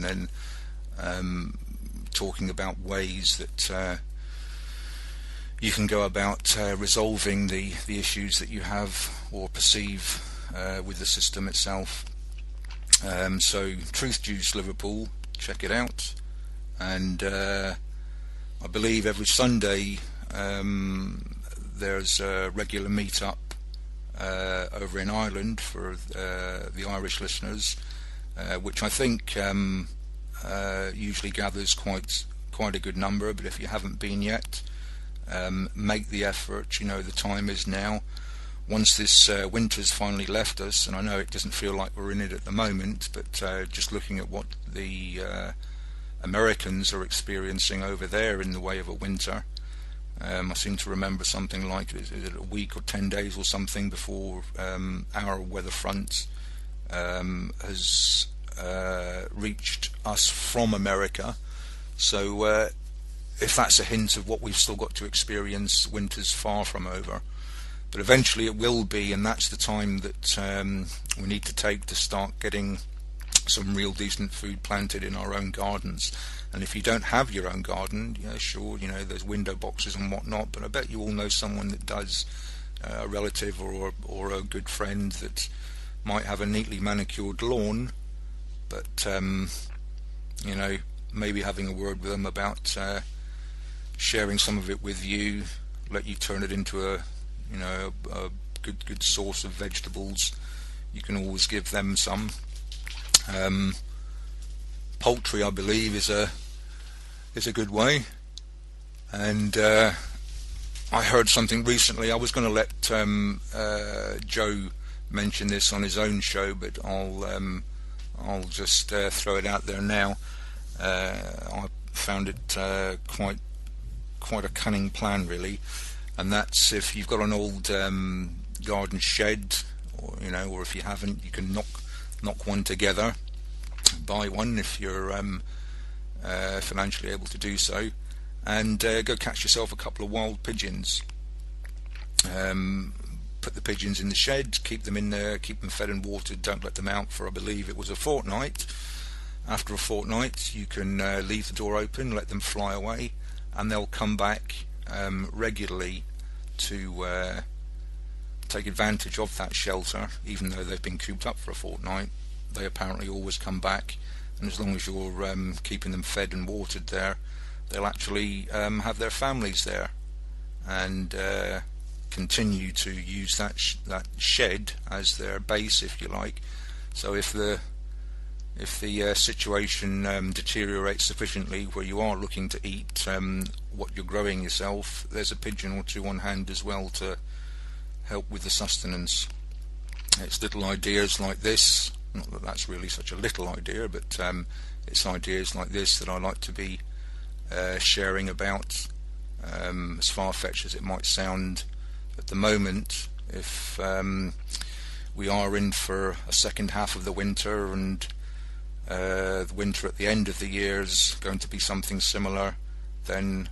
and then talking about ways that you can go about resolving the issues that you have or perceive with the system itself. So Truth Juice Liverpool, check it out. And I believe every Sunday there's a regular meet-up over in Ireland for the Irish listeners, which I think usually gathers quite a good number. But if you haven't been yet, make the effort. You know, the time is now. Once this winter's finally left us, and I know it doesn't feel like we're in it at the moment, but just looking at what the Americans are experiencing over there in the way of a winter, I seem to remember something like, is it a week or 10 days or something before our weather front has reached us from America. So if that's a hint of what we've still got to experience, winter's far from over. But eventually it will be, and that's the time that we need to take to start getting some real decent food planted in our own gardens. And if you don't have your own garden, yeah, sure, you know, there's window boxes and whatnot, but I bet you all know someone that does, a relative or a good friend that might have a neatly manicured lawn, but you know, maybe having a word with them about sharing some of it with you, let you turn it into a good source of vegetables. You can always give them some. Poultry, I believe, is a good way. And I heard something recently. I was going to let Joe mention this on his own show, but I'll just throw it out there now. I found it quite a cunning plan, really. And that's, if you've got an old garden shed, or if you haven't, you can knock one together, buy one if you're financially able to do so, and go catch yourself a couple of wild pigeons. Put the pigeons in the shed, keep them in there, keep them fed and watered, don't let them out for, I believe it was, a fortnight. After a fortnight you can leave the door open, let them fly away, and they'll come back regularly to take advantage of that shelter. Even though they've been cooped up for a fortnight, they apparently always come back, and as long as you're keeping them fed and watered there, they'll actually have their families there and continue to use that shed as their base, if you like. So if the situation deteriorates sufficiently where you are looking to eat what you're growing yourself, there's a pigeon or two on hand as well to help with the sustenance. It's little ideas like this, not that that's really such a little idea, but it's ideas like this that I like to be sharing about, as far-fetched as it might sound at the moment. If we are in for a second half of the winter, and the winter at the end of the year is going to be something similar, then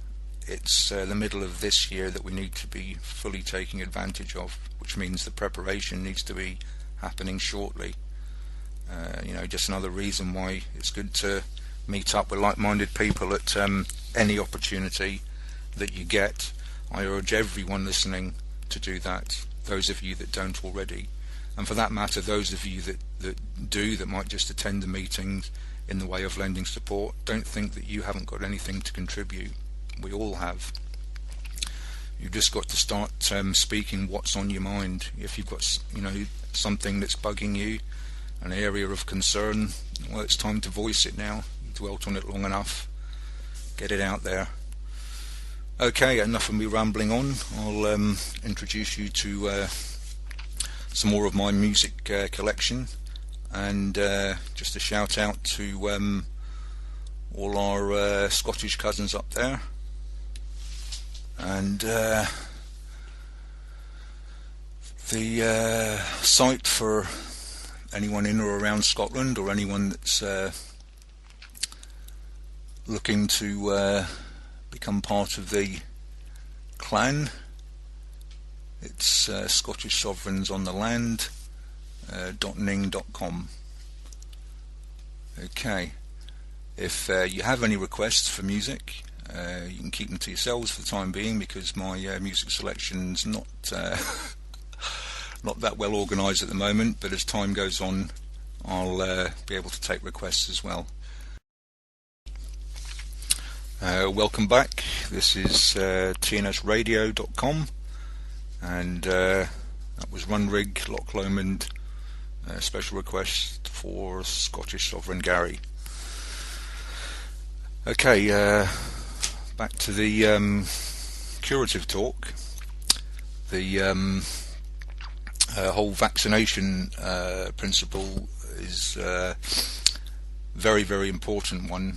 it's the middle of this year that we need to be fully taking advantage of, which means the preparation needs to be happening shortly. Just another reason why it's good to meet up with like-minded people at any opportunity that you get. I urge everyone listening to do that, those of you that don't already, and for that matter those of you that might just attend the meetings in the way of lending support. Don't think that you haven't got anything to contribute. We all have. You've just got to start speaking what's on your mind. If you've got something that's bugging you, an area of concern, well, it's time to voice it now. You've dwelt on it long enough. Get it out there. Okay, enough of me rambling on. I'll introduce you to some more of my music collection, and just a shout out to all our Scottish cousins up there, and the site for anyone in or around Scotland, or anyone that's looking to become part of the clan. It's Scottish Sovereigns on the Land .ning.com. Okay, If you have any requests for music, you can keep them to yourselves for the time being, because my music selection's not not that well organised at the moment, but as time goes on I'll be able to take requests as well. Welcome back. This is tnsradio.com, and that was Runrig, Loch Lomond, special request for Scottish Sovereign Gary. Okay, back to the curative talk. The whole vaccination principle is a very, very important one.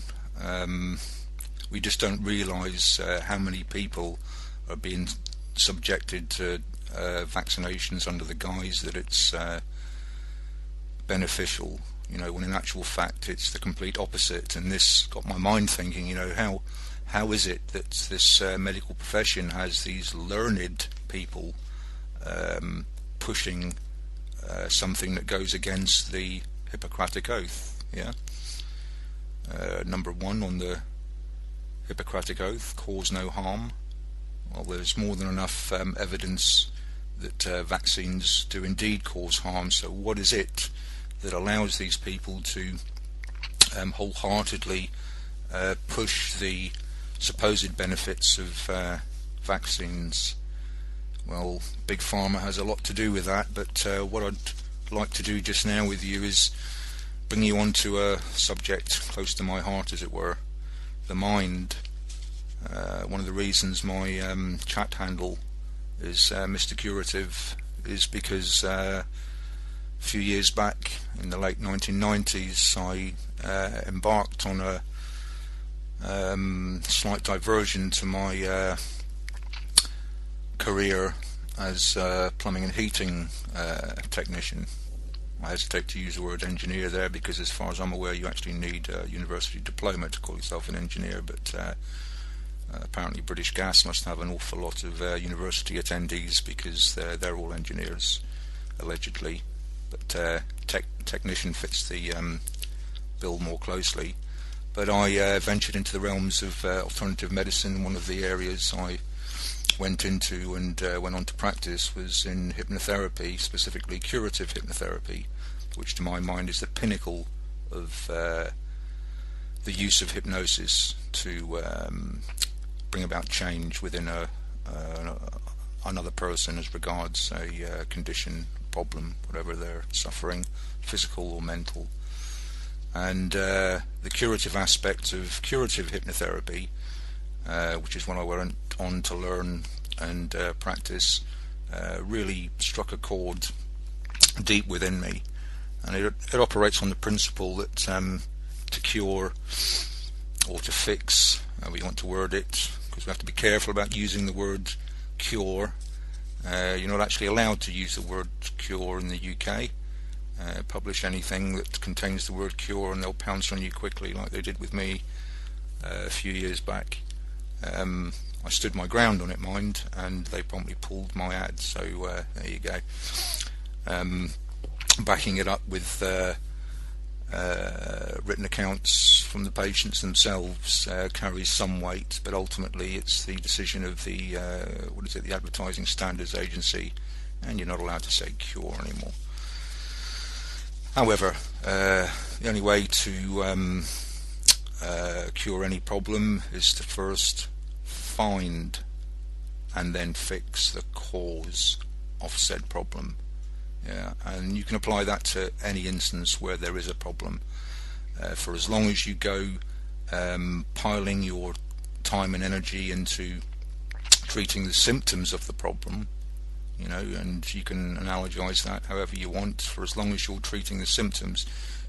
We just don't realise how many people are being subjected to vaccinations under the guise that it's beneficial, when in actual fact it's the complete opposite. And this got my mind thinking, how is it that this medical profession has these learned people pushing something that goes against the Hippocratic Oath? Number one on the Hippocratic Oath, cause no harm. Well, there's more than enough evidence that vaccines do indeed cause harm. So what is it that allows these people to wholeheartedly push the supposed benefits of vaccines? Well, Big Pharma has a lot to do with that, but what I'd like to do just now with you is bring you on to a subject close to my heart, as it were, the mind. One of the reasons my chat handle is Mr. Curative is because a few years back in the late 1990s I embarked on a slight diversion to my career as a plumbing and heating technician. I hesitate to use the word engineer there, because as far as I'm aware you actually need a university diploma to call yourself an engineer, but apparently British Gas must have an awful lot of university attendees, because they're all engineers, allegedly, but technician fits the bill more closely. But I ventured into the realms of alternative medicine. One of the areas I went into and went on to practice was in hypnotherapy, specifically curative hypnotherapy, which to my mind is the pinnacle of the use of hypnosis to bring about change within another person as regards a condition, problem, whatever they're suffering, physical or mental. And the curative aspect of curative hypnotherapy, which is what I went on to learn and practice, really struck a chord deep within me. And it operates on the principle that to cure or to fix, we want to word it, because we have to be careful about using the word cure. You're not actually allowed to use the word cure in the UK. Publish anything that contains the word cure and they'll pounce on you quickly, like they did with me a few years back. I stood my ground on it, mind, and they promptly pulled my ad, so there you go. Backing it up with written accounts from the patients themselves carries some weight, but ultimately it's the decision of the the Advertising Standards Agency, and you're not allowed to say cure anymore. However, the only way to cure any problem is to first find and then fix the cause of said problem. And you can apply that to any instance where there is a problem. For as long as you go piling your time and energy into treating the symptoms of the problem, and you can analogize that however you want, for as long as you're treating the symptoms,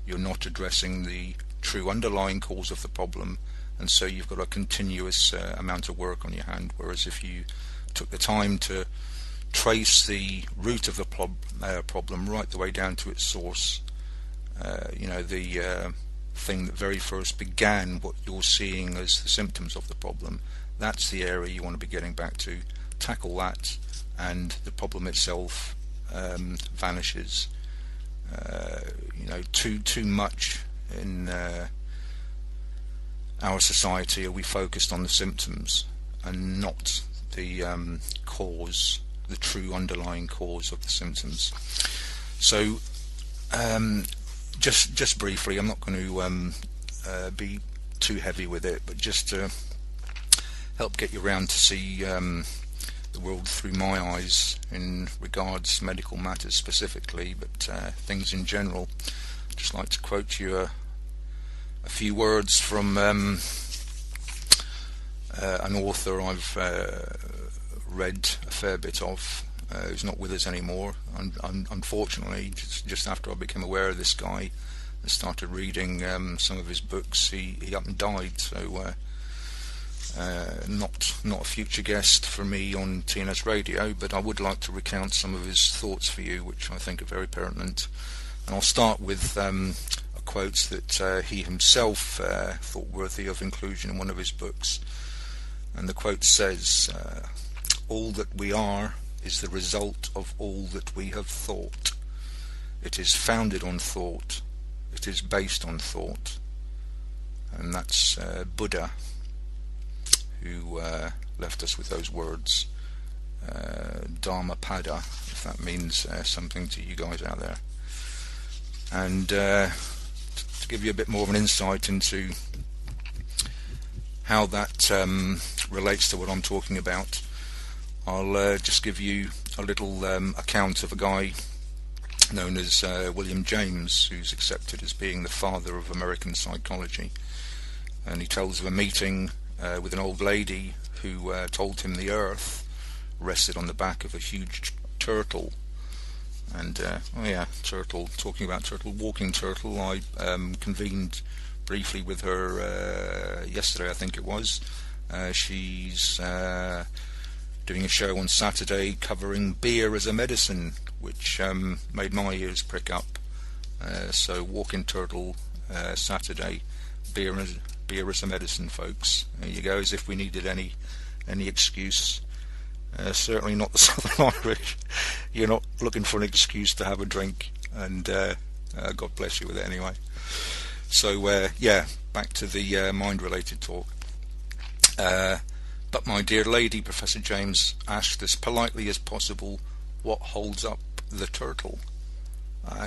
you're not addressing the true underlying cause of the problem, and so you've got a continuous amount of work on your hand. Whereas if you took the time to trace the root of the problem right the way down to its source, the thing that very first began what you're seeing as the symptoms of the problem, that's the area you want to be getting back to. Tackle that, and the problem itself vanishes. Too much in our society are we focused on the symptoms and not the cause, the true underlying cause of the symptoms. So just briefly, I'm not going to be too heavy with it, but just to help get you around to see the world through my eyes in regards medical matters specifically, but things in general. I'd just like to quote you a few words from an author I've read a fair bit of, who's not with us anymore. Unfortunately, just after I became aware of this guy and started reading some of his books, he up and died. So not a future guest for me on TNS Radio, but I would like to recount some of his thoughts for you, which I think are very pertinent. And I'll start with a quote that he himself thought worthy of inclusion in one of his books. And the quote says, "All that we are is the result of all that we have thought. It is founded on thought. It is based on thought." And that's Buddha, who left us with those words, Dhammapada, if that means something to you guys out there. And to give you a bit more of an insight into how that relates to what I'm talking about, I'll just give you a little account of a guy known as William James, who's accepted as being the father of American psychology. And he tells of a meeting with an old lady who told him the earth rested on the back of a huge turtle. And turtle, talking about turtle, walking turtle, I convened briefly with her yesterday, I think it was. She's doing a show on Saturday covering beer as a medicine, which made my ears prick up. So walking turtle, Saturday, beer as a medicine, folks. There you go, as if we needed any excuse. Certainly not the Southern Irish. You're not looking for an excuse to have a drink, and God bless you with it anyway. So back to the mind-related talk. But my dear lady, Professor James asked as politely as possible, what holds up the turtle?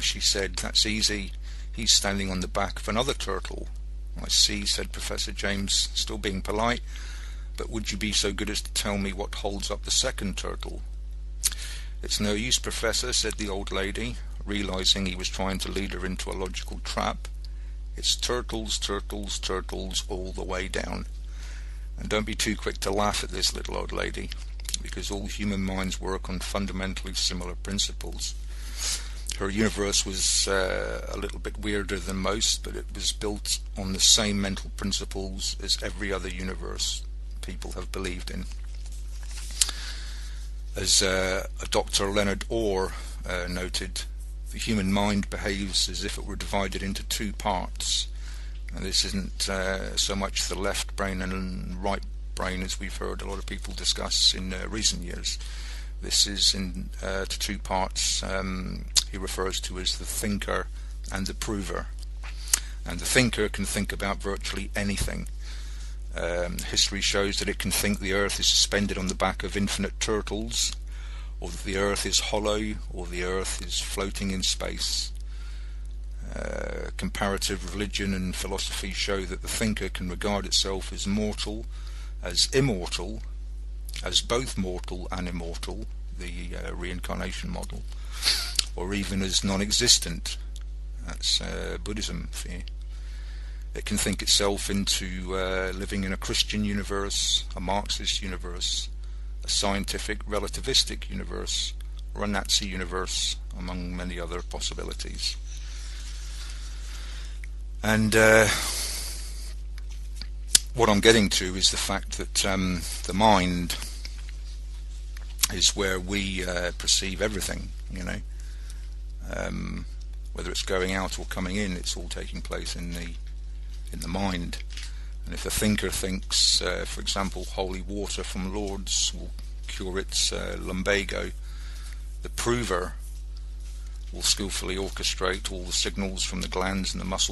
She said, that's easy. He's standing on the back of another turtle. I see, said Professor James, still being polite, but would you be so good as to tell me what holds up the second turtle? It's no use, Professor, said the old lady, realizing he was trying to lead her into a logical trap. It's turtles, turtles, turtles all the way down. And don't be too quick to laugh at this, little old lady, because all human minds work on fundamentally similar principles. Her universe was a little bit weirder than most, but it was built on the same mental principles as every other universe people have believed in. As Dr. Leonard Orr noted, the human mind behaves as if it were divided into two parts. And this isn't so much the left brain and right brain as we've heard a lot of people discuss in recent years. This is in to two parts. He refers to as the thinker and the prover. And the thinker can think about virtually anything. History shows that it can think the earth is suspended on the back of infinite turtles, or that the earth is hollow, or the earth is floating in space. Comparative religion and philosophy show that the thinker can regard itself as mortal, as immortal, as both mortal and immortal, the reincarnation model, or even as non-existent. That's Buddhism for you. It can think itself into living in a Christian universe, a Marxist universe, a scientific relativistic universe, or a Nazi universe, among many other possibilities. And what I'm getting to is the fact that the mind is where we perceive everything, you know. Whether it's going out or coming in, it's all taking place in the mind. And if a thinker thinks, for example, holy water from Lourdes will cure its lumbago, the prover will skillfully orchestrate all the signals from the glands and the muscles